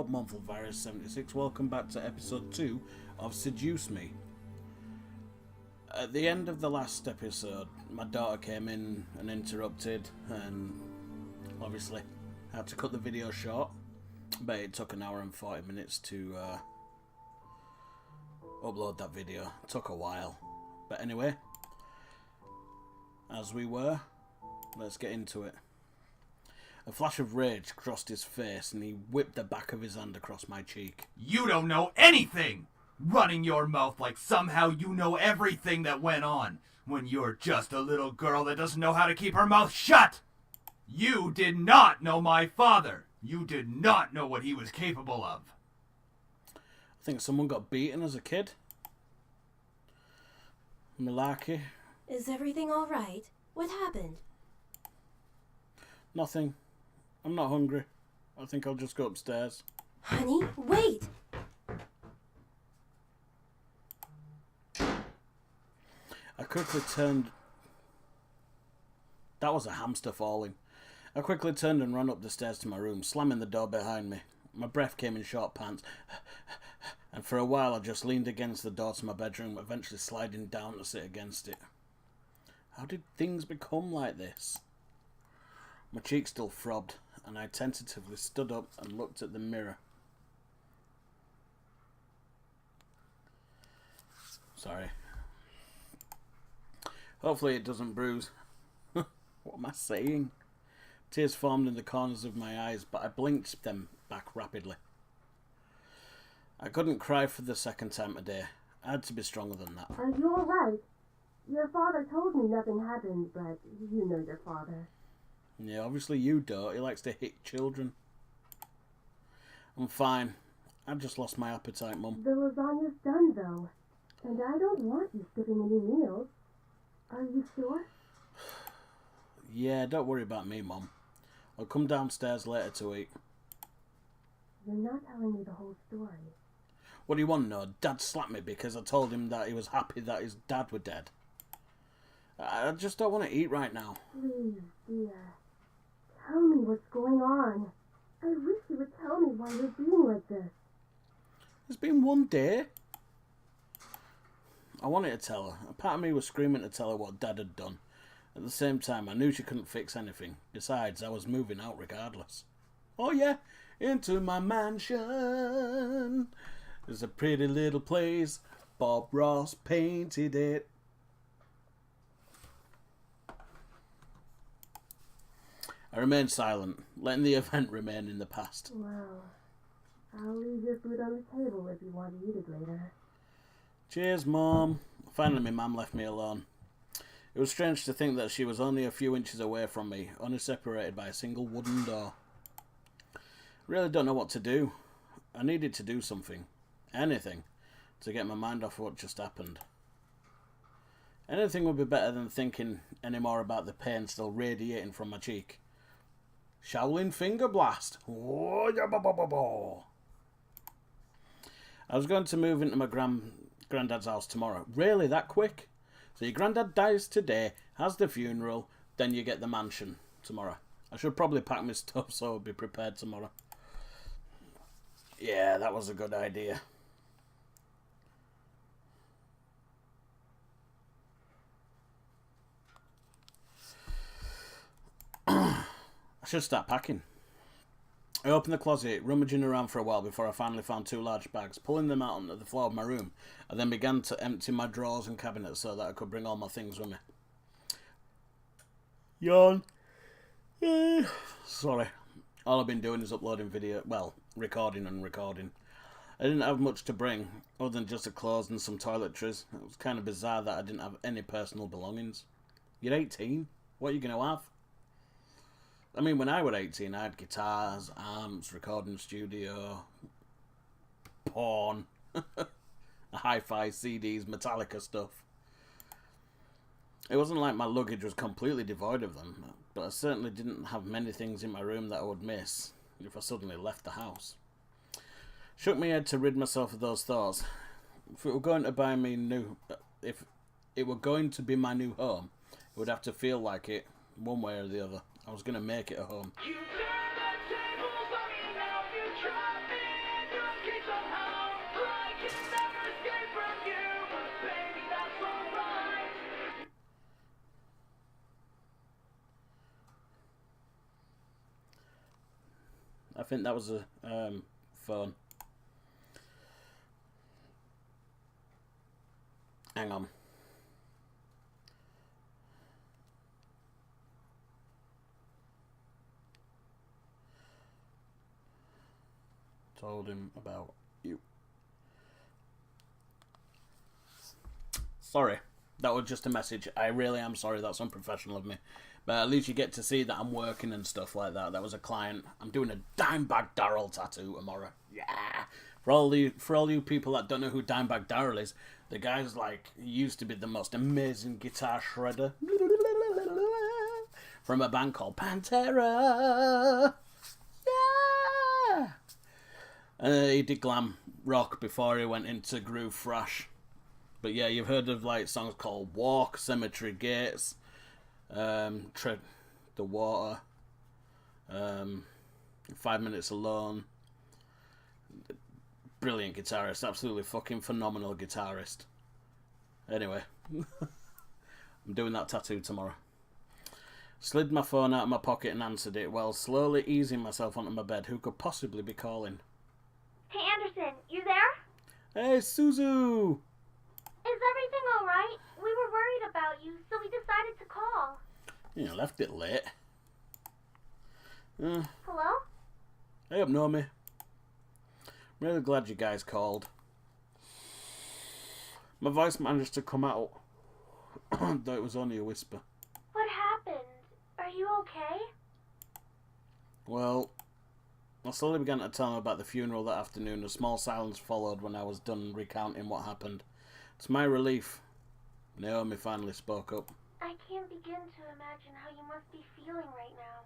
up, Monthlyvirus76? Welcome back to episode 2 of Seduce Me. At the end of the last episode, my daughter came in and interrupted, and obviously had to cut the video short, but it took an hour and 40 minutes to upload that video. It took a while, but anyway, as we were, let's get into it. A flash of rage crossed his face and he whipped the back of his hand across my cheek. You don't know anything! Running your mouth like somehow you know everything that went on, when you're just a little girl that doesn't know how to keep her mouth shut! You did not know my father! You did not know what he was capable of! I think someone got beaten as a kid. Malarkey. Is everything alright? What happened? Nothing. I'm not hungry. I think I'll just go upstairs. Honey, wait! I quickly turned... That was a hamster falling. I quickly turned and ran up the stairs to my room, slamming the door behind me. My breath came in short pants, and for a while I just leaned against the door to my bedroom, eventually sliding down to sit against it. How did things become like this? My cheek still throbbed, and I tentatively stood up and looked at the mirror. Sorry. Hopefully it doesn't bruise. What am I saying? Tears formed in the corners of my eyes, but I blinked them back rapidly. I couldn't cry for the second time today. I had to be stronger than that. Are you alright? Your father told me nothing happened, but you know your father. Yeah, obviously you don't. He likes to hit children. I'm fine. I just lost my appetite, Mum. The lasagna's done, though. And I don't want you skipping any meals. Are you sure? Yeah, don't worry about me, Mum. I'll come downstairs later to eat. You're not telling me the whole story. What do you want to know? Dad slapped me because I told him that he was happy that his dad were dead. I just don't want to eat right now. Please, dear. Tell me what's going on. I wish you would tell me why you're being like this. It's been one day. I wanted to tell her. A part of me was screaming to tell her what Dad had done. At the same time, I knew she couldn't fix anything. Besides, I was moving out regardless. Oh yeah, into my mansion. It's a pretty little place. Bob Ross painted it. I remained silent, letting the event remain in the past. Well, I'll leave your food on the table if you want to eat it later. Cheers, Mom. Finally, my mum left me alone. It was strange to think that she was only a few inches away from me, only separated by a single wooden door. I really don't know what to do. I needed to do something. Anything. To get my mind off what just happened. Anything would be better than thinking any more about the pain still radiating from my cheek. Shaolin Finger Blast. Oh, yeah, ba, ba, ba, ba. I was going to move into my granddad's house tomorrow. Really, that quick? So your granddad dies today, has the funeral, then you get the mansion tomorrow. I should probably pack my stuff so I'll be prepared tomorrow. Yeah, that was a good idea. I should start packing. I opened the closet, rummaging around for a while before I finally found 2 large bags. Pulling them out onto the floor of my room, I then began to empty my drawers and cabinets so that I could bring all my things with me. Yawn. Sorry. All I've been doing is uploading video, well, recording and recording. I didn't have much to bring, other than just the clothes and some toiletries. It was kind of bizarre that I didn't have any personal belongings. You're 18? What are you going to have? I mean, when I was 18, I had guitars, amps, recording studio, porn, hi-fi CDs, Metallica stuff. It wasn't like my luggage was completely devoid of them, but I certainly didn't have many things in my room that I would miss if I suddenly left the house. Shook my head to rid myself of those thoughts. If it were going to buy me if it were going to be my new home, it would have to feel like it, one way or the other. I was going to make it a home. You turn the tables on me now, you try me. I think that was a phone. Hang on. Told him about you. Sorry, that was just a message. I really am sorry, that's unprofessional of me. But at least you get to see that I'm working and stuff like that. That was a client. I'm doing a Dimebag Darrell tattoo tomorrow. Yeah. For all you people that don't know who Dimebag Darrell is, the guy's like, he used to be the most amazing guitar shredder from a band called Pantera. Yeah. He did glam rock before he went into groove thrash. But yeah, you've heard of like songs called Walk, Cemetery Gates, Tread the Water, 5 Minutes Alone. Brilliant guitarist, absolutely fucking phenomenal guitarist. Anyway, I'm doing that tattoo tomorrow. Slid my phone out of my pocket and answered it while slowly easing myself onto my bed. Who could possibly be calling? Hey, Anderson, you there? Hey, Suzu! Is everything alright? We were worried about you, so we decided to call. You left it late. Hello? Hey up, Nomi. Really glad you guys called. My voice managed to come out, though it was only a whisper. What happened? Are you okay? Well, I slowly began to tell him about the funeral that afternoon. A small silence followed when I was done recounting what happened. To my relief, Naomi finally spoke up. I can't begin to imagine how you must be feeling right now.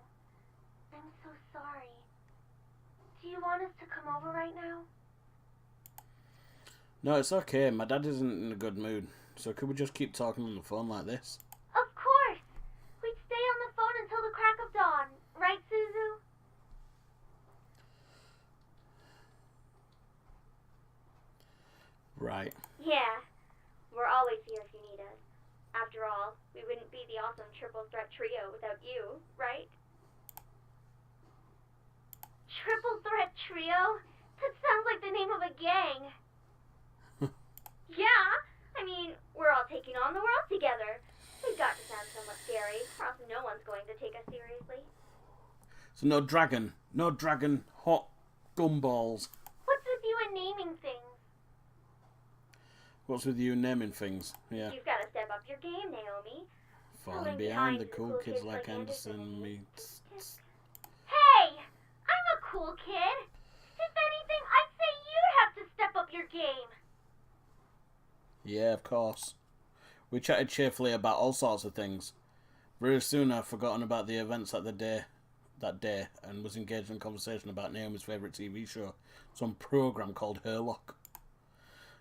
I'm so sorry. Do you want us to come over right now? No, it's okay. My dad isn't in a good mood. So could we just keep talking on the phone like this? Of course! We'd stay on the phone until the crack of dawn. Right, Suzu? Right. Yeah. We're always here if you need us. After all, we wouldn't be the awesome triple threat trio without you, right? Triple threat trio? That sounds like the name of a gang. Yeah, I mean, we're all taking on the world together. We've got to sound somewhat scary, or else no one's going to take us seriously. So no dragon, hot gumballs. What's with you and naming things? What's with you naming things? Yeah. You've got to step up your game, Naomi. Falling behind the cool kids like Anderson meets. Hey! I'm a cool kid! If anything, I'd say you'd have to step up your game! Yeah, of course. We chatted cheerfully about all sorts of things. Very soon I'd forgotten about the events that day and was engaged in conversation about Naomi's favourite TV show, some programme called Herlock.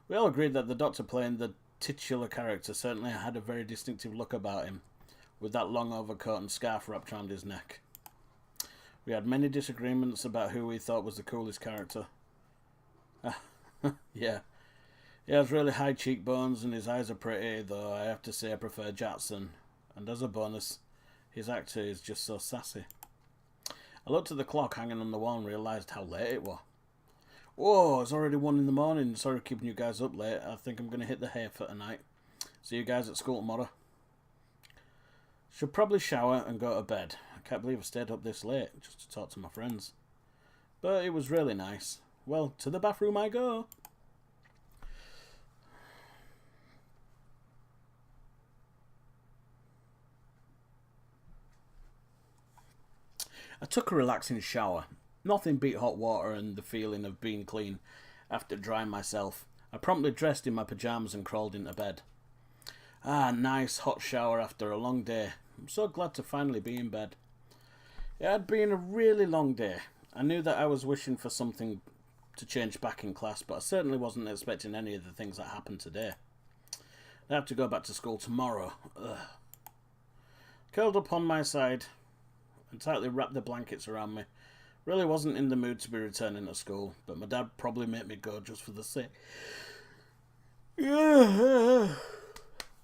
We all agreed that the Doctor playing the titular character certainly had a very distinctive look about him, with that long overcoat and scarf wrapped around his neck. We had many disagreements about who we thought was the coolest character. Yeah. He has really high cheekbones and his eyes are pretty, though I have to say I prefer Jackson. And as a bonus, his actor is just so sassy. I looked at the clock hanging on the wall and realised how late it was. Whoa, it's already 1 in the morning. Sorry for keeping you guys up late. I think I'm going to hit the hay for tonight. See you guys at school tomorrow. Should probably shower and go to bed. I can't believe I stayed up this late just to talk to my friends. But it was really nice. Well, to the bathroom I go. I took a relaxing shower. Nothing beat hot water and the feeling of being clean after drying myself. I promptly dressed in my pyjamas and crawled into bed. Nice hot shower after a long day. I'm so glad to finally be in bed. It had been a really long day. I knew that I was wishing for something to change back in class, but I certainly wasn't expecting any of the things that happened today. I have to go back to school tomorrow. Ugh. Curled up on my side and tightly wrapped the blankets around me. Really wasn't in the mood to be returning to school, but my dad probably made me go just for the sake.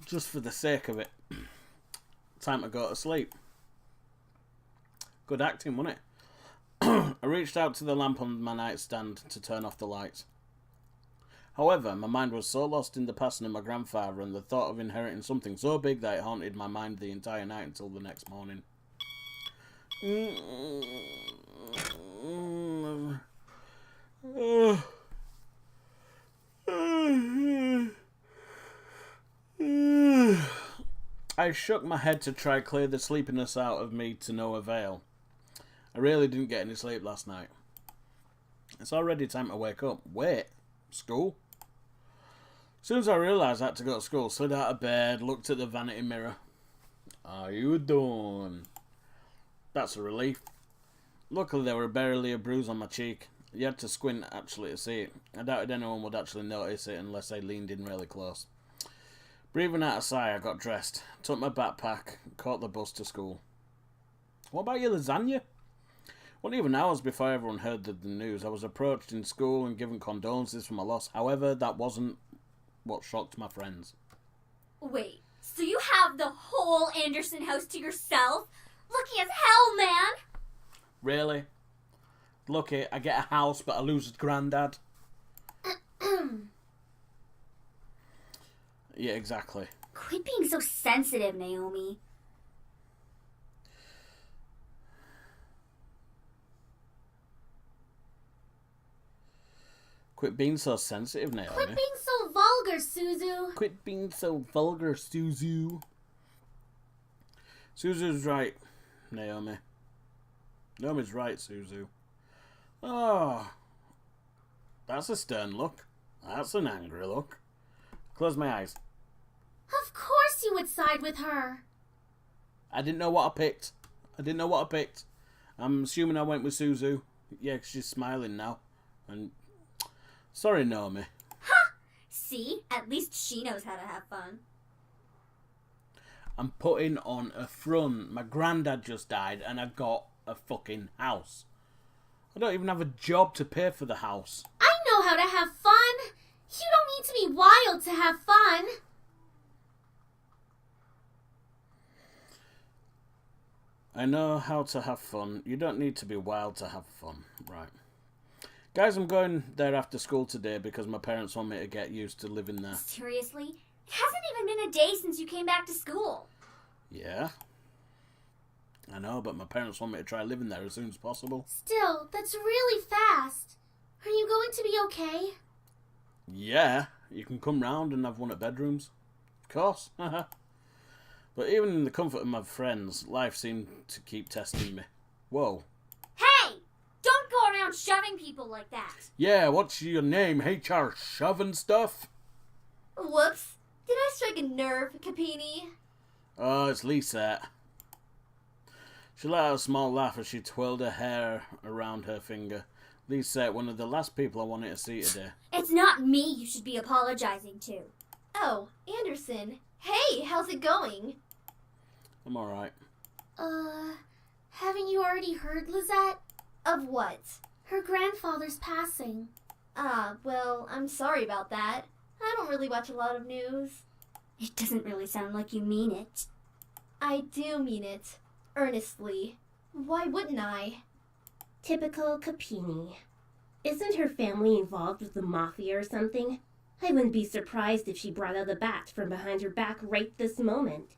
Just for the sake of it. Time to go to sleep. Good acting, wasn't it? I reached out to the lamp on my nightstand to turn off the lights. However, my mind was so lost in the passing of my grandfather and the thought of inheriting something so big that it haunted my mind the entire night until the next morning. I shook my head to try clear the sleepiness out of me to no avail. I really didn't get any sleep last night. It's already time to wake up. Wait, school? As soon as I realised I had to go to school, slid out of bed, looked at the vanity mirror. How you doing? That's a relief. Luckily there were barely a bruise on my cheek. You had to squint actually to see it. I doubted anyone would actually notice it unless they leaned in really close. Breathing out a sigh, I got dressed, took my backpack, caught the bus to school. What about your lasagna? Wasn't even hours before everyone heard the news. I was approached in school and given condolences for my loss. However, that wasn't what shocked my friends. Wait, so you have the whole Anderson house to yourself? Lucky as hell, man! Really? Lucky, I get a house, but I lose a granddad. Yeah, exactly. Quit being so sensitive, Naomi. Quit being so sensitive, Naomi. Quit being so vulgar, Suzu. Quit being so vulgar, Suzu. Suzu's right, Naomi. Naomi's right, Suzu. Oh, that's a stern look. That's an angry look. Close my eyes. Of course you would side with her. I didn't know what I picked. I'm assuming I went with Suzu. Yeah, 'cause she's smiling now. And sorry, Naomi. Ha! See? At least she knows how to have fun. I'm putting on a front. My granddad just died and I got a fucking house. I don't even have a job to pay for the house. I know how to have fun. You don't need to be wild to have fun. I know how to have fun. You don't need to be wild to have fun. Right. Guys, I'm going there after school today because my parents want me to get used to living there. Seriously? It hasn't even been a day since you came back to school. Yeah. I know, but my parents want me to try living there as soon as possible. Still, that's really fast. Are you going to be okay? Yeah, you can come round and have one of bedrooms. Of course. But even in the comfort of my friends, life seemed to keep testing me. Whoa. Hey! Don't go around shoving people like that. Yeah, what's your name, HR shoving stuff? Whoops. Did I strike a nerve, Capini? Oh, it's Lisa. She let out a small laugh as she twirled her hair around her finger. Lisa, one of the last people I wanted to see today. It's not me you should be apologizing to. Oh, Anderson. Hey, how's it going? I'm alright. Haven't you already heard, Lizette? Of what? Her grandfather's passing. Ah, well, I'm sorry about that. I don't really watch a lot of news. It doesn't really sound like you mean it. I do mean it. Earnestly. Why wouldn't I? Typical Capini. Isn't her family involved with the mafia or something? I wouldn't be surprised if she brought out a bat from behind her back right this moment.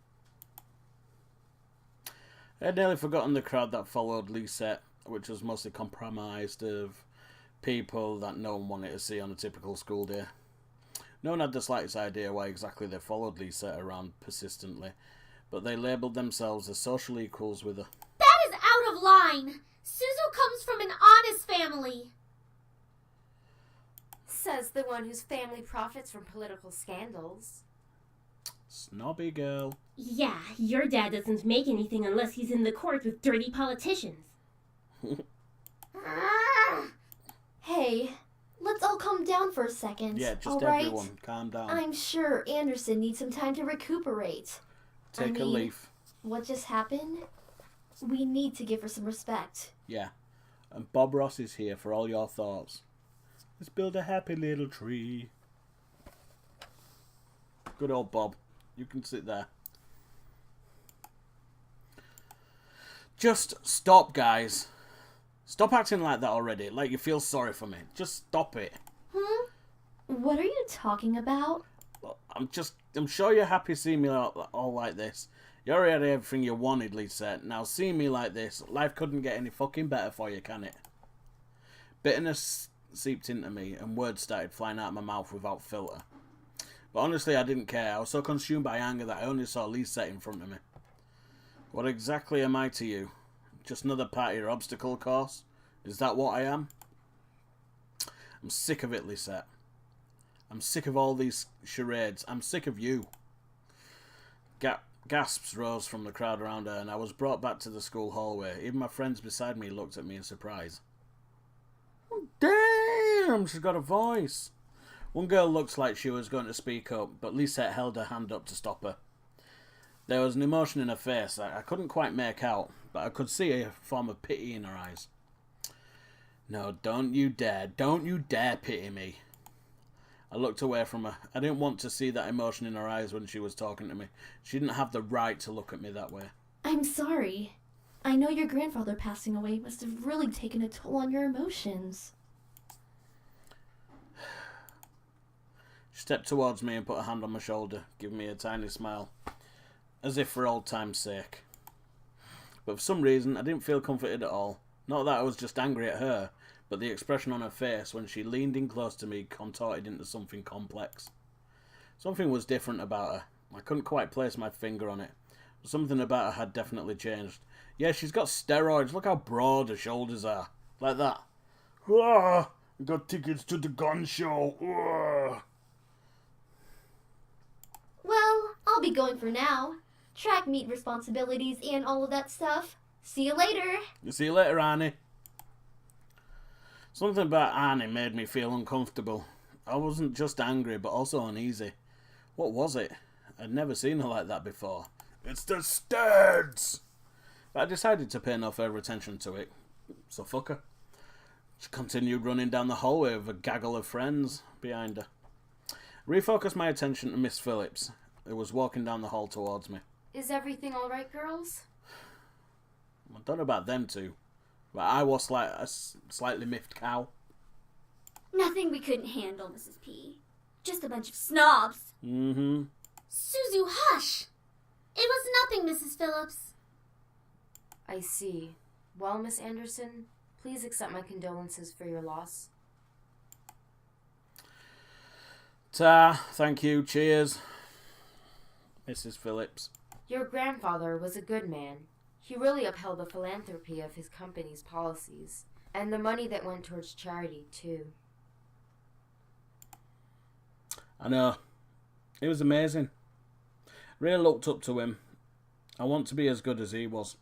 I had nearly forgotten the crowd that followed Lisette, which was mostly comprised of people that no one wanted to see on a typical school day. No one had the slightest idea why exactly they followed Lisette around persistently, but they labelled themselves as social equals with her. That is out of line! Suzu comes from an honest family. Says the one whose family profits from political scandals. Snobby girl. Yeah, your dad doesn't make anything unless he's in the court with dirty politicians. Hey, let's all calm down for a second. Yeah, just all right? everyone, calm down. I'm sure Anderson needs some time to recuperate. Take a leaf. What just happened? We need to give her some respect. Yeah, and Bob Ross is here for all your thoughts. Let's build a happy little tree. Good old Bob. You can sit there. Just stop, guys. Stop acting like that already, like you feel sorry for me. Just stop it. What are you talking about? I'm sure you're happy seeing me all like this. You already had everything you wanted, Lisa. Now seeing me like this, life couldn't get any fucking better for you, can it? Bitterness seeped into me and words started flying out of my mouth without filter. But honestly, I didn't care. I was so consumed by anger that I only saw Lisa in front of me. What exactly am I to you? Just another part of your obstacle course? Is that what I am? I'm sick of it, Lisa. I'm sick of all these charades. I'm sick of you. Gasps rose from the crowd around her, and I was brought back to the school hallway. Even my friends beside me looked at me in surprise. Oh, damn, she's got a voice. One girl looked like she was going to speak up, but Lisette held her hand up to stop her. There was an emotion in her face I couldn't quite make out, but I could see a form of pity in her eyes. No, don't you dare pity me. I looked away from her. I didn't want to see that emotion in her eyes when she was talking to me. She didn't have the right to look at me that way. I'm sorry. I know your grandfather passing away must have really taken a toll on your emotions. She stepped towards me and put a hand on my shoulder, giving me a tiny smile, as if for old time's sake. But for some reason, I didn't feel comforted at all. Not that I was just angry at her, but the expression on her face when she leaned in close to me contorted into something complex. Something was different about her. I couldn't quite place my finger on it, but something about her had definitely changed. Yeah, she's got steroids. Look how broad her shoulders are. Like that. Ah, I got tickets to the gun show. Ah. Well, I'll be going for now. Track meet responsibilities and all of that stuff. See you later. See you later, Annie. Something about Annie made me feel uncomfortable. I wasn't just angry, but also uneasy. What was it? I'd never seen her like that before. It's the studs! But I decided to pay no further attention to it. So fuck her. She continued running down the hallway with a gaggle of friends behind her. Refocused my attention to Miss Phillips, who was walking down the hall towards me. Is everything all right, girls? I don't know about them two, but I was like a slightly miffed cow. Nothing we couldn't handle, Mrs. P. Just a bunch of snobs. Mm-hmm. Suzu, hush! It was nothing, Mrs. Phillips. I see. Well, Miss Anderson, please accept my condolences for your loss. Thank you, cheers. Mrs. Phillips. Your grandfather was a good man. He really upheld the philanthropy of his company's policies, and the money that went towards charity, too. I know. It was amazing. Really looked up to him. I want to be as good as he was.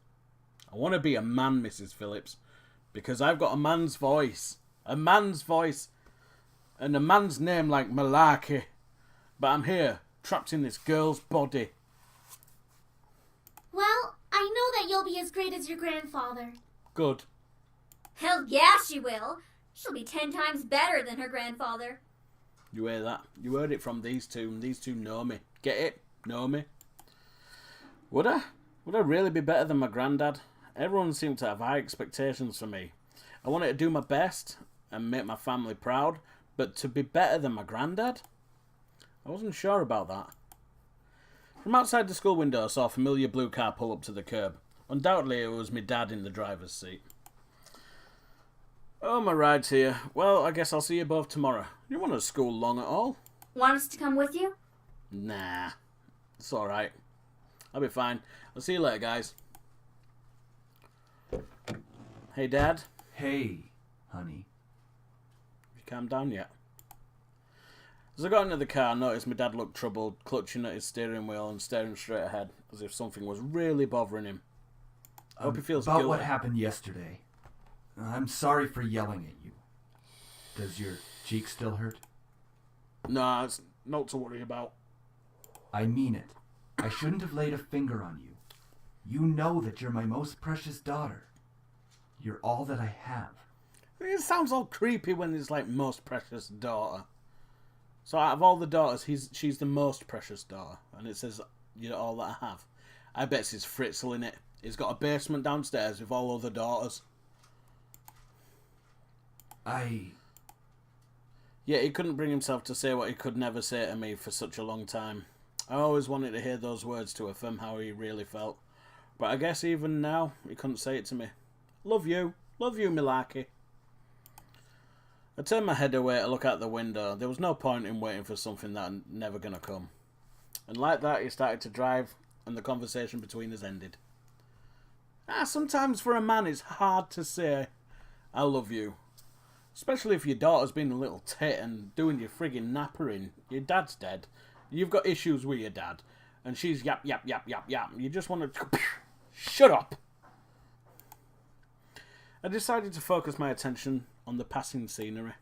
I want to be a man, Mrs. Phillips, because I've got a man's voice. A man's voice. And a man's name like Malarkey. But I'm here, trapped in this girl's body. Well, I know that you'll be as great as your grandfather. Good. Hell yeah, she will. She'll be 10 times better than her grandfather. You hear that? You heard it from these two, and these two know me. Get it? Know me? Would I? Would I really be better than my granddad? Everyone seemed to have high expectations for me. I wanted to do my best and make my family proud, but to be better than my granddad? I wasn't sure about that. From outside the school window, I saw a familiar blue car pull up to the curb. Undoubtedly, it was my dad in the driver's seat. Oh, my ride's here. Well, I guess I'll see you both tomorrow. You want to school long at all? Want us to come with you? Nah. It's alright. I'll be fine. I'll see you later, guys. Hey, Dad. Hey, honey. Have you calmed down yet? As I got into the car, I noticed my dad looked troubled, clutching at his steering wheel and staring straight ahead, as if something was really bothering him. I hope he feels About guilty. what happened yesterday. I'm sorry for yelling at you. Does your cheek still hurt? Nah, it's not to worry about. I mean it. I shouldn't have laid a finger on you. You know that you're my most precious daughter. You're all that I have. It sounds all creepy when it's like most precious daughter. So out of all the daughters, she's the most precious daughter. And it says, you're all that I have. I bet it's Fritzl in it. He's got a basement downstairs with all other daughters. Yet he couldn't bring himself to say what he could never say to me for such a long time. I always wanted to hear those words to affirm how he really felt. But I guess even now, he couldn't say it to me. Love you, Milaki. I turned my head away to look out the window. There was no point in waiting for something that was never going to come. And like that, he started to drive, and the conversation between us ended. Sometimes for a man it's hard to say, I love you. Especially if your daughter's been a little tit and doing your friggin' nappering. Your dad's dead. You've got issues with your dad. And she's yap, yap, yap, yap, yap. You just want to... Shut up! I decided to focus my attention on the passing scenery.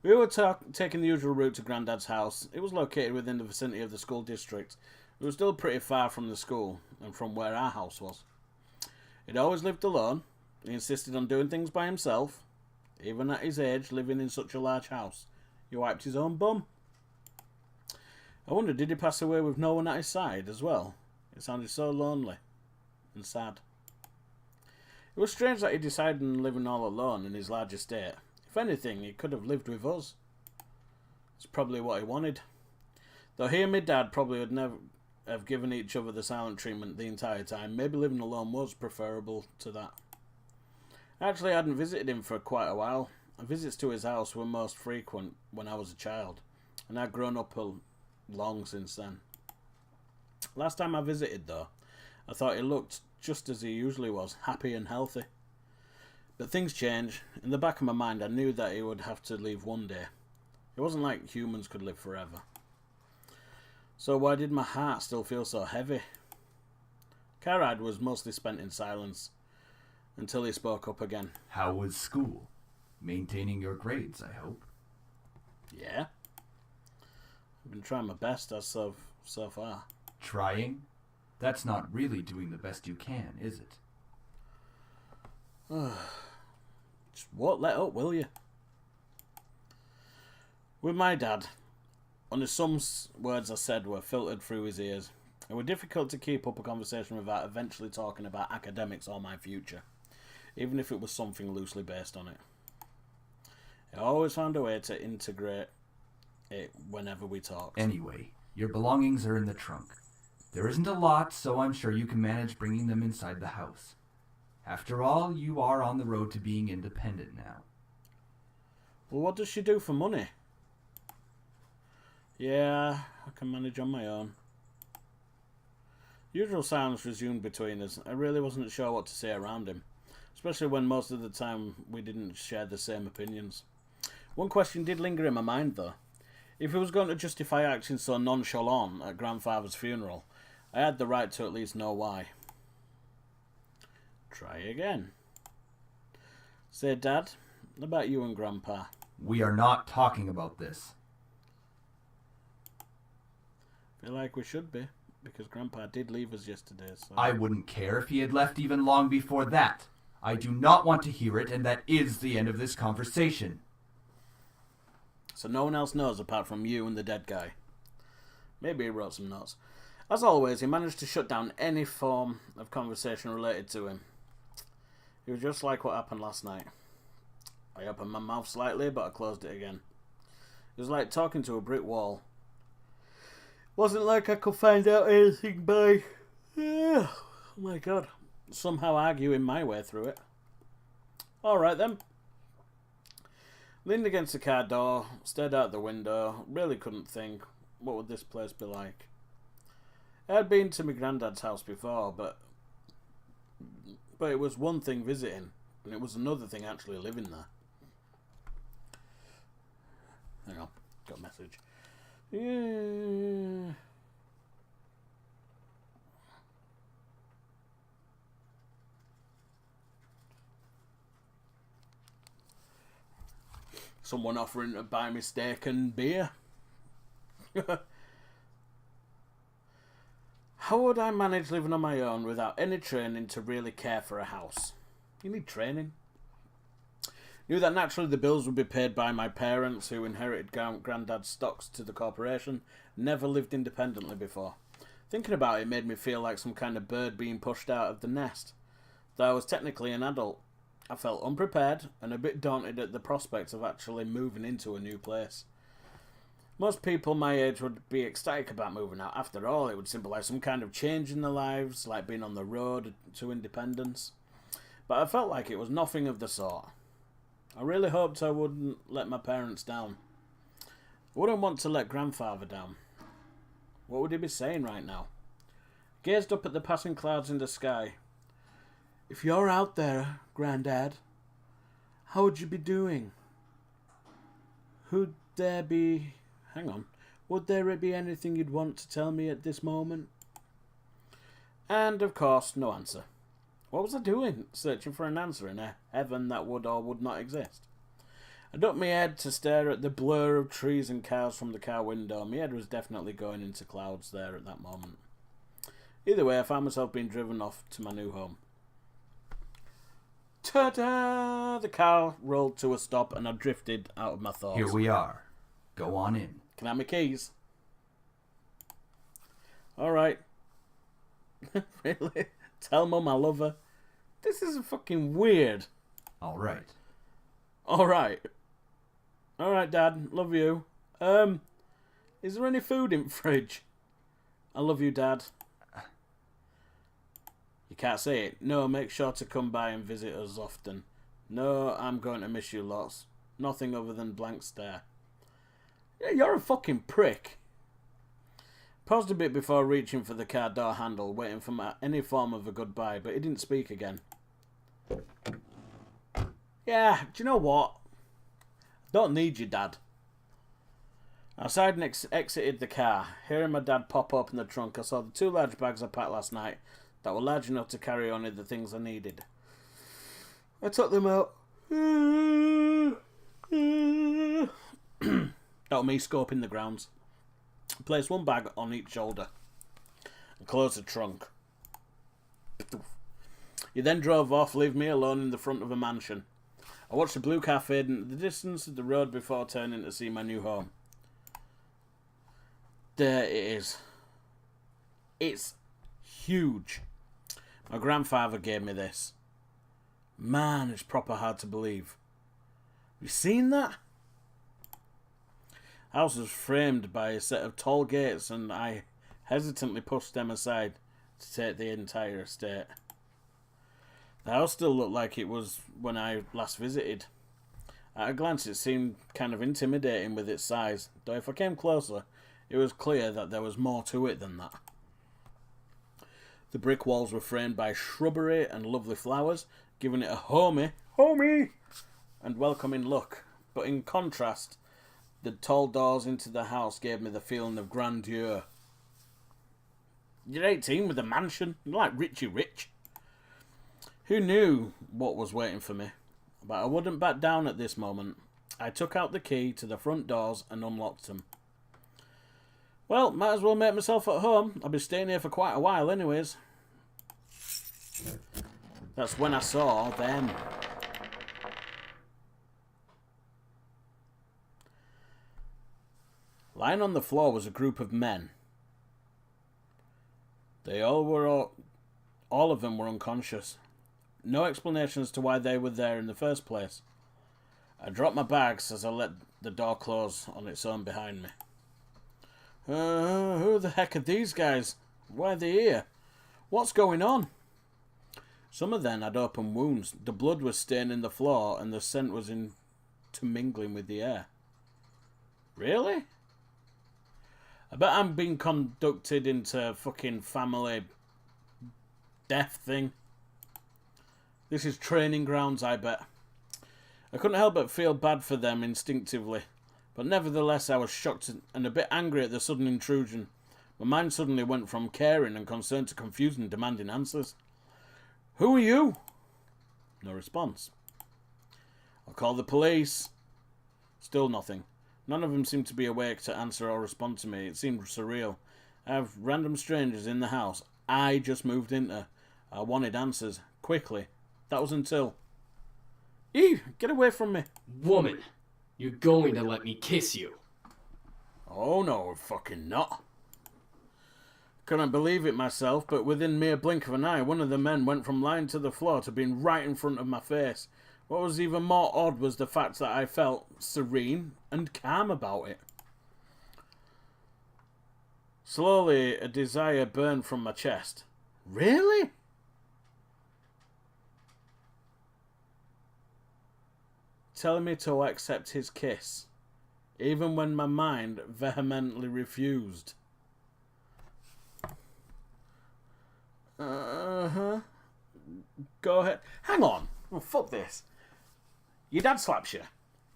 We were taking the usual route to Grandad's house. It was located within the vicinity of the school district. It was still pretty far from the school and from where our house was. He'd always lived alone. He insisted on doing things by himself. Even at his age, living in such a large house. He wiped his own bum. I wondered, did he pass away with no one at his side as well? It sounded so lonely and sad. It was strange that he decided on living all alone in his large estate. If anything, he could have lived with us. It's probably what he wanted. Though he and my dad probably would never have given each other the silent treatment the entire time, maybe living alone was preferable to that. Actually, I hadn't visited him for quite a while. Visits to his house were most frequent when I was a child, and I'd grown up long since then. Last time I visited, though, I thought he looked just as he usually was, happy and healthy. But things change. In the back of my mind, I knew that he would have to leave one day. It wasn't like humans could live forever. So why did my heart still feel so heavy? Car ride was mostly spent in silence, until he spoke up again. How was school? Maintaining your grades, I hope. Yeah. I've been trying my best as so far. Trying? That's not really doing the best you can, is it? Just won't let up, will you? With my dad, only some words I said were filtered through his ears. It was difficult to keep up a conversation without eventually talking about academics or my future, even if it was something loosely based on it. I always found a way to integrate it whenever we talked. Anyway, your belongings are in the trunk. There isn't a lot, so I'm sure you can manage bringing them inside the house. After all, you are on the road to being independent now. Well, what does she do for money? Yeah, I can manage on my own. Usual silence resumed between us. I really wasn't sure what to say around him, especially when most of the time we didn't share the same opinions. One question did linger in my mind, though. If he was going to justify acting so nonchalant at grandfather's funeral, I had the right to at least know why. Try again. Say, Dad, about you and Grandpa. We are not talking about this. Feel like we should be, because Grandpa did leave us yesterday, so... I wouldn't care if he had left even long before that. I do not want to hear it, and that is the end of this conversation. So no one else knows apart from you and the dead guy. Maybe he wrote some notes. As always, he managed to shut down any form of conversation related to him. It was just like what happened last night. I opened my mouth slightly, but I closed it again. It was like talking to a brick wall. Wasn't like I could find out anything by... oh my god. Somehow arguing my way through it. Alright then. Leaned against the car door, stared out the window, really couldn't think, what would this place be like? I had been to my granddad's house before, but it was one thing visiting, and it was another thing actually living there. Hang on, got a message. Yeah. Someone offering to buy me steak and beer. How would I manage living on my own without any training to really care for a house? You need training. Knew that naturally the bills would be paid by my parents, who inherited Grandad's stocks to the corporation. Never lived independently before. Thinking about it made me feel like some kind of bird being pushed out of the nest. Though I was technically an adult, I felt unprepared and a bit daunted at the prospect of actually moving into a new place. Most people my age would be ecstatic about moving out. After all, it would symbolise some kind of change in their lives, like being on the road to independence. But I felt like it was nothing of the sort. I really hoped I wouldn't let my parents down. I wouldn't want to let grandfather down. What would he be saying right now? I gazed up at the passing clouds in the sky. If you're out there, Grandad, how would you be doing? Would there be anything you'd want to tell me at this moment? And, of course, no answer. What was I doing, searching for an answer in a heaven that would or would not exist? I ducked my head to stare at the blur of trees and cars from the car window. My head was definitely going into clouds there at that moment. Either way, I found myself being driven off to my new home. Ta-da! The car rolled to a stop and I drifted out of my thoughts. Here we are. Go on in. Can I have my keys? Alright. Really? Tell Mum I love her? This is fucking weird. Alright. Alright. Alright, Dad. Love you. Is there any food in fridge? I love you, Dad. You can't say it. No, make sure to come by and visit us often. No, I'm going to miss you lots. Nothing other than blank stare. Yeah, you're a fucking prick. Paused a bit before reaching for the car door handle, waiting for any form of a goodbye, but he didn't speak again. Yeah, do you know what? Don't need you, Dad. I sighed and exited the car. Hearing my dad pop open the trunk, I saw the 2 large bags I packed last night that were large enough to carry only the things I needed. I took them out. That was me scoping the grounds. Placed one bag on each shoulder and closed the trunk. He then drove off, leaving me alone in the front of a mansion. I watched the blue car fade into the distance of the road before turning to see my new home. There it is. It's huge. My grandfather gave me this. Man, it's proper hard to believe. Have you seen that? The house was framed by a set of tall gates and I hesitantly pushed them aside to take the entire estate. The house still looked like it was when I last visited. At a glance it seemed kind of intimidating with its size, though if I came closer it was clear that there was more to it than that. The brick walls were framed by shrubbery and lovely flowers, giving it a homey and welcoming look. But in contrast, the tall doors into the house gave me the feeling of grandeur. You're 18 with a mansion, you're like Richie Rich. Who knew what was waiting for me? But I wouldn't back down at this moment. I took out the key to the front doors and unlocked them. Well, might as well make myself at home. I'll be staying here for quite a while anyways. That's when I saw them. Lying on the floor was a group of men. All of them were unconscious. No explanation as to why they were there in the first place. I dropped my bags as I let the door close on its own behind me. Who the heck are these guys? Why are they here? What's going on? Some of them had open wounds. The blood was staining the floor and the scent was intermingling with the air. Really? I bet I'm being conducted into fucking family death thing. This is training grounds, I bet. I couldn't help but feel bad for them instinctively. But nevertheless, I was shocked and a bit angry at the sudden intrusion. My mind suddenly went from caring and concerned to confused and demanding answers. Who are you? No response. I'll call the police. Still nothing. None of them seemed to be awake to answer or respond to me. It seemed surreal. I have random strangers in the house I just moved into. I wanted answers. Quickly. That was until... Ew! Get away from me! Woman! You're going to let me kiss you. Oh no, fucking not. Couldn't believe it myself, but within mere blink of an eye, one of the men went from lying to the floor to being right in front of my face. What was even more odd was the fact that I felt serene and calm about it. Slowly, a desire burned from my chest. Really? Telling me to accept his kiss, even when my mind vehemently refused. Uh-huh. Go ahead. Hang on. Oh, fuck this. Your dad slaps you.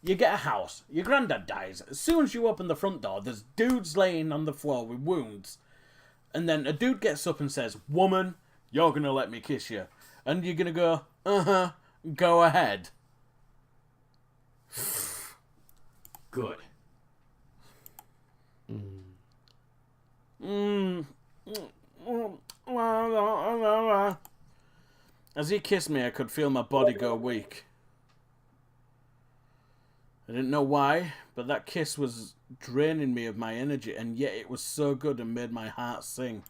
You get a house. Your granddad dies. As soon as you open the front door, there's dudes laying on the floor with wounds. And then a dude gets up and says, "Woman, you're gonna let me kiss you." And you're gonna go, "Uh-huh, go ahead." Good. As he kissed me, I could feel my body go weak. I didn't know why, but that kiss was draining me of my energy, and yet it was so good and made my heart sing.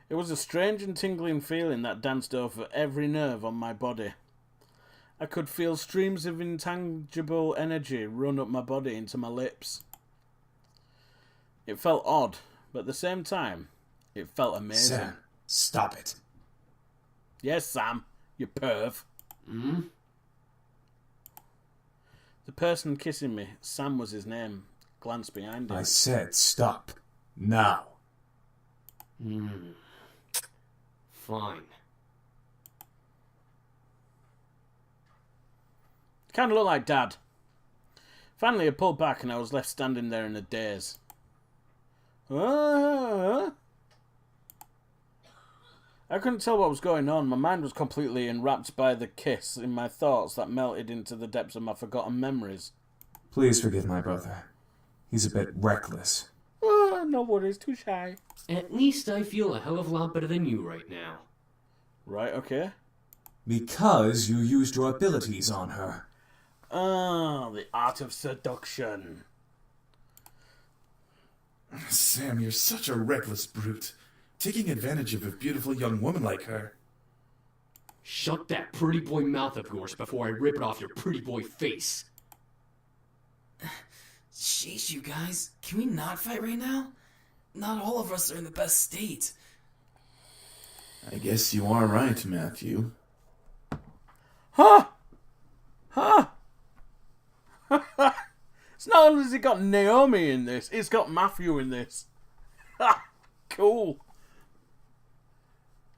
It was a strange and tingling feeling that danced over every nerve on my body. I could feel streams of intangible energy run up my body into my lips. It felt odd, but at the same time, it felt amazing. Sam, stop it. Yes, Sam, you perv. Hmm? The person kissing me, Sam was his name, glanced behind him. I said stop. Now. Fine. Kind of looked like Dad. Finally, I pulled back and I was left standing there in a daze. I couldn't tell what was going on. My mind was completely enwrapped by the kiss in my thoughts that melted into the depths of my forgotten memories. Please forgive my brother. He's a bit reckless. No worries, too shy. At least I feel a hell of a lot better than you right now. Right, okay. Because you used your abilities on her. Ah, the art of seduction. Sam, you're such a reckless brute. Taking advantage of a beautiful young woman like her. Shut that pretty boy mouth of yours before I rip it off your pretty boy face. Sheesh, you guys. Can we not fight right now? Not all of us are in the best state. I guess you are right, Matthew. Huh? It's not only has it got Naomi in this, it's got Matthew in this. Ha! Cool.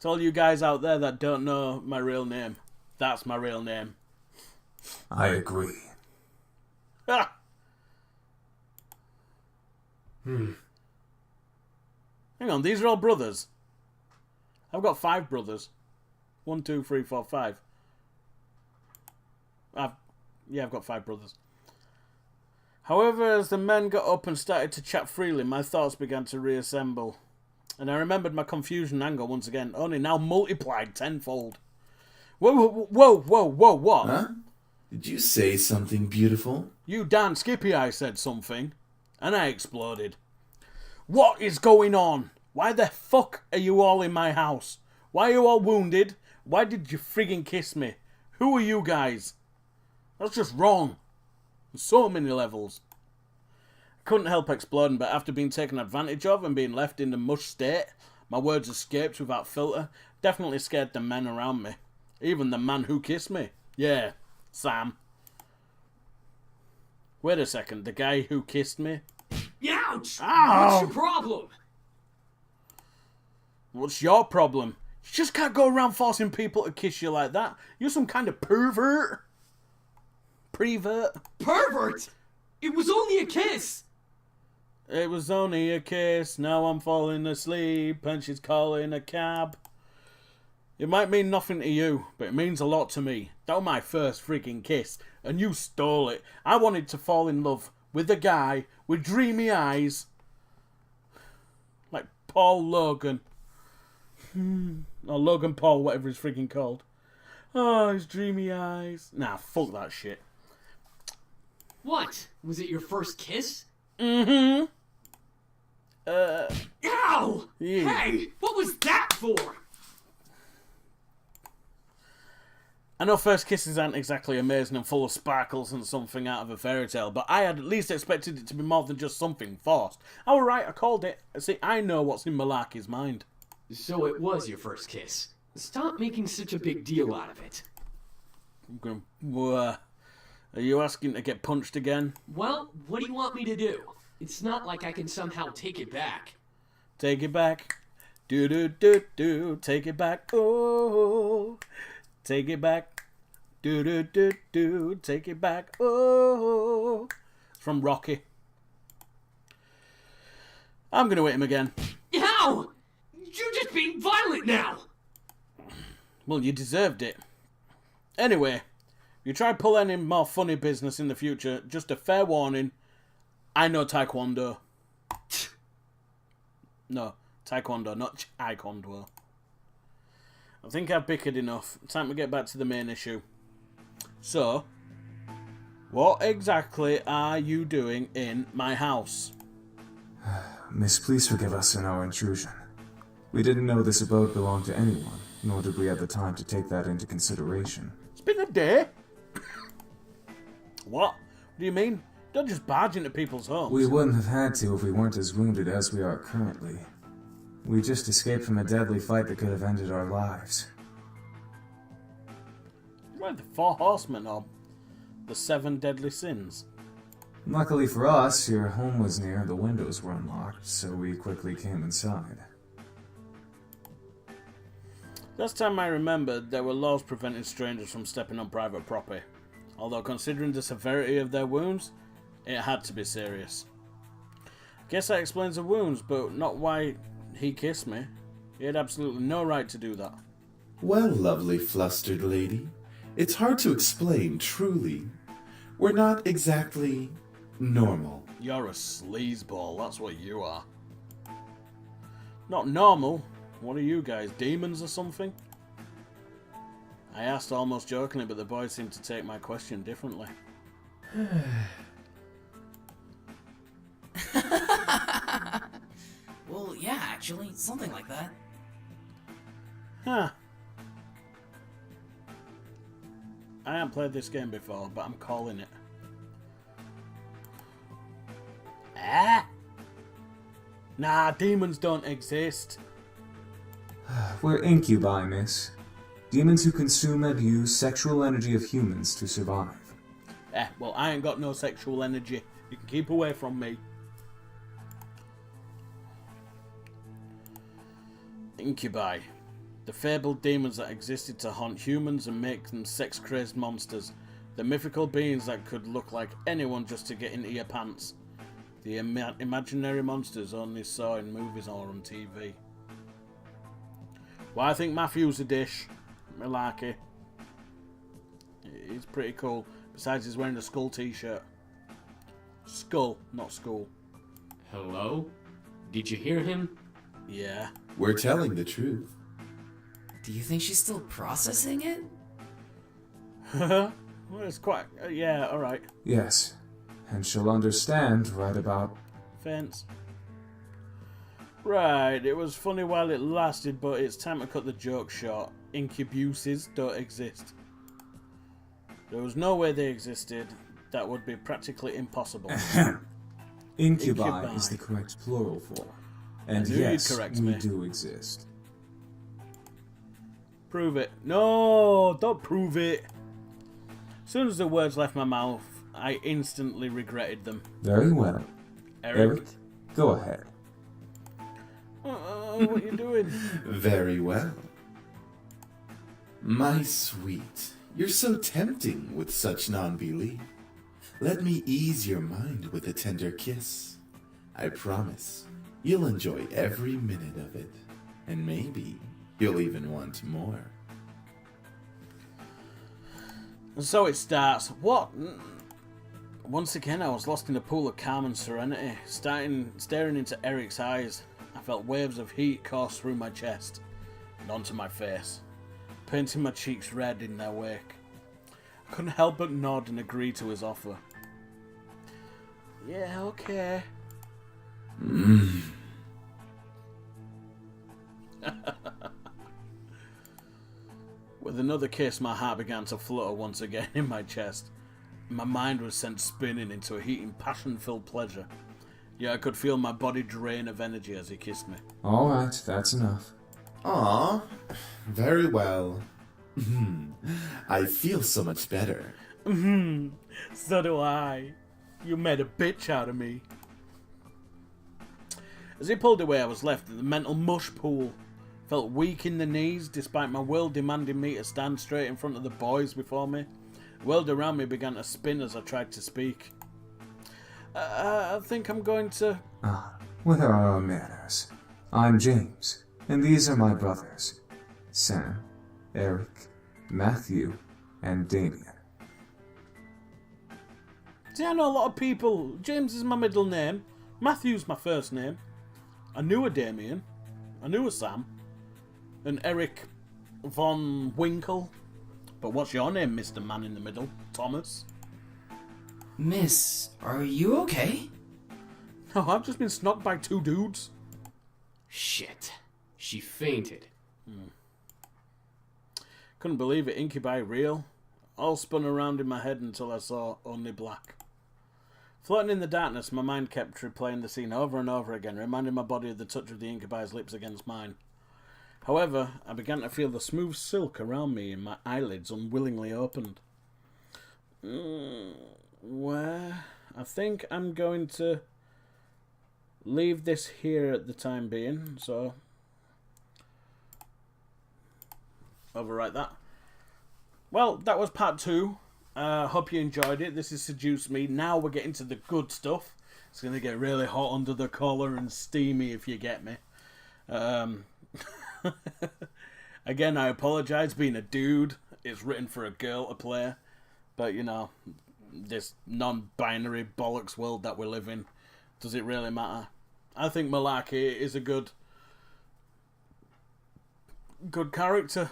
To all you guys out there that don't know my real name, that's my real name. I agree. Ha! Hang on, these are all brothers. I've got 5 brothers. 1, 2, 3, 4, 5. I've got 5 brothers. However, as the men got up and started to chat freely, my thoughts began to reassemble. And I remembered my confusion and anger once again, only now multiplied tenfold. Whoa, what? Huh? Did you say something beautiful? You darn Skippy, I said something. And I exploded. What is going on? Why the fuck are you all in my house? Why are you all wounded? Why did you friggin' kiss me? Who are you guys? That's just wrong. On so many levels. I couldn't help exploding, but after being taken advantage of and being left in the mush state, my words escaped without filter. Definitely scared the men around me. Even the man who kissed me. Yeah, Sam. Wait a second, the guy who kissed me? Ouch! Ow! What's your problem? What's your problem? You just can't go around forcing people to kiss you like that. You're some kind of pervert. Prevert. Pervert! It was only a kiss! It was only a kiss, now I'm falling asleep and she's calling a cab. It might mean nothing to you, but it means a lot to me. That was my first freaking kiss, and you stole it. I wanted to fall in love with a guy with dreamy eyes. Like Paul Logan. Or Logan Paul, whatever he's freaking called. Oh, his dreamy eyes. Nah, fuck that shit. What? Was it your first kiss? Mm-hmm. Ow! Yeah. Hey! What was that for? I know first kisses aren't exactly amazing and full of sparkles and something out of a fairy tale, but I had at least expected it to be more than just something forced. I was right, I called it. See, I know what's in Malarkey's mind. So it was your first kiss. Stop making such a big deal out of it. Are you asking to get punched again? Well, what do you want me to do? It's not like I can somehow take it back. Take it back. Do do do do. Take it back. Oh. Take it back. Do do do do. Take it back. Oh. It's from Rocky. I'm gonna hit him again. How? You're just being violent now. Well, you deserved it. Anyway, if you try pull any more funny business in the future, just a fair warning. I know Taekwondo. No, Taekwondo, not Taekwondo. I think I've bickered enough. Time to get back to the main issue. So, what exactly are you doing in my house? Miss, please forgive us in our intrusion. We didn't know this abode belonged to anyone, nor did we have the time to take that into consideration. It's been a day. What? What do you mean? Don't just barge into people's homes. We wouldn't have had to if we weren't as wounded as we are currently. We just escaped from a deadly fight that could have ended our lives. What, the 4 horsemen or the 7 deadly sins? Luckily for us, your home was near and the windows were unlocked, so we quickly came inside. Last time I remembered, there were laws preventing strangers from stepping on private property. Although considering the severity of their wounds, it had to be serious. Guess that explains the wounds, but not why he kissed me. He had absolutely no right to do that. Well, lovely flustered lady, it's hard to explain, truly. We're not exactly normal. You're a sleazeball, that's what you are. Not normal? What are you guys, demons or something? I asked almost jokingly, but the boys seemed to take my question differently. Well, yeah, actually, something like that. Huh. I haven't played this game before, but I'm calling it. Ah! Nah, demons don't exist. We're incubi, miss. Demons who consume and use sexual energy of humans to survive. Well, I ain't got no sexual energy. You can keep away from me. Incubi. The fabled demons that existed to haunt humans and make them sex-crazed monsters. The mythical beings that could look like anyone just to get into your pants. The imaginary monsters only saw in movies or on TV. Well, I think Matthew's a dish. Malarkey. He's pretty cool. Besides, he's wearing a skull t-shirt. Skull, not school. Hello? Did you hear him? Yeah. We're telling the truth. Do you think she's still processing it? Well, it's quite... yeah, alright. Yes, and she'll understand right about... Fence. Right, it was funny while it lasted, but it's time to cut the joke short. Incubuses don't exist. There was no way they existed. That would be practically impossible. Incubi is the correct plural form. And yes, we do exist. Prove it. No, don't prove it. As soon as the words left my mouth, I instantly regretted them. Very well. Eric, go ahead. What are you doing? Very well. My sweet, you're so tempting with such non-belief. Let me ease your mind with a tender kiss. I promise you'll enjoy every minute of it, and maybe you'll even want more. And so it starts. What? Once again, I was lost in a pool of calm and serenity. Staring into Eric's eyes, I felt waves of heat course through my chest and onto my face, painting my cheeks red in their wake. I couldn't help but nod and agree to his offer. Yeah, okay. With another kiss, my heart began to flutter once again in my chest. My mind was sent spinning into a heating, passion-filled pleasure. Yeah, I could feel my body drain of energy as he kissed me. Alright, that's enough. Aw, very well. I feel so much better. So do I. You made a bitch out of me. As he pulled away, I was left in the mental mush pool. Felt weak in the knees, despite my will demanding me to stand straight in front of the boys before me. The world around me began to spin as I tried to speak. I think I'm going to... What are our manners? I'm James, and these are my brothers. Sam, Eric, Matthew, and Damien. See, I know a lot of people. James is my middle name. Matthew's my first name. I knew a Damien. I knew a Sam. And Eric von Winkle. But what's your name, Mr. Man in the Middle? Thomas? Miss, are you okay? No, I've just been snocked by two dudes. Shit. She fainted. Couldn't believe it. Incubi real. All spun around in my head until I saw only black. Floating in the darkness, my mind kept replaying the scene over and over again, reminding my body of the touch of the incubi's lips against mine. However, I began to feel the smooth silk around me and my eyelids unwillingly opened. Where? I think I'm going to leave this here at the time being, so overwrite that. Well, that was part 2. Hope you enjoyed it. This is Seduce Me. Now we're getting to the good stuff. It's going to get really hot under the collar and steamy, if you get me. Again, I apologise being a dude. It's written for a girl to play. But, you know, this non-binary bollocks world that we live in, does it really matter? I think Malarkey is a good character.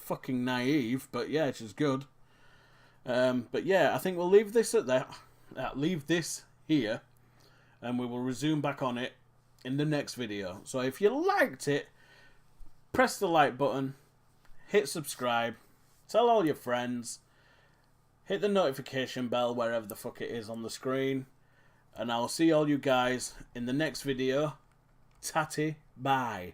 Fucking naive, but yeah, she's good. But yeah, I think we'll leave this at that. Leave this here, and we will resume back on it in the next video. So if you liked it, press the like button, hit subscribe, tell all your friends, hit the notification bell wherever the fuck it is on the screen, and I'll see all you guys in the next video. Tatty, bye.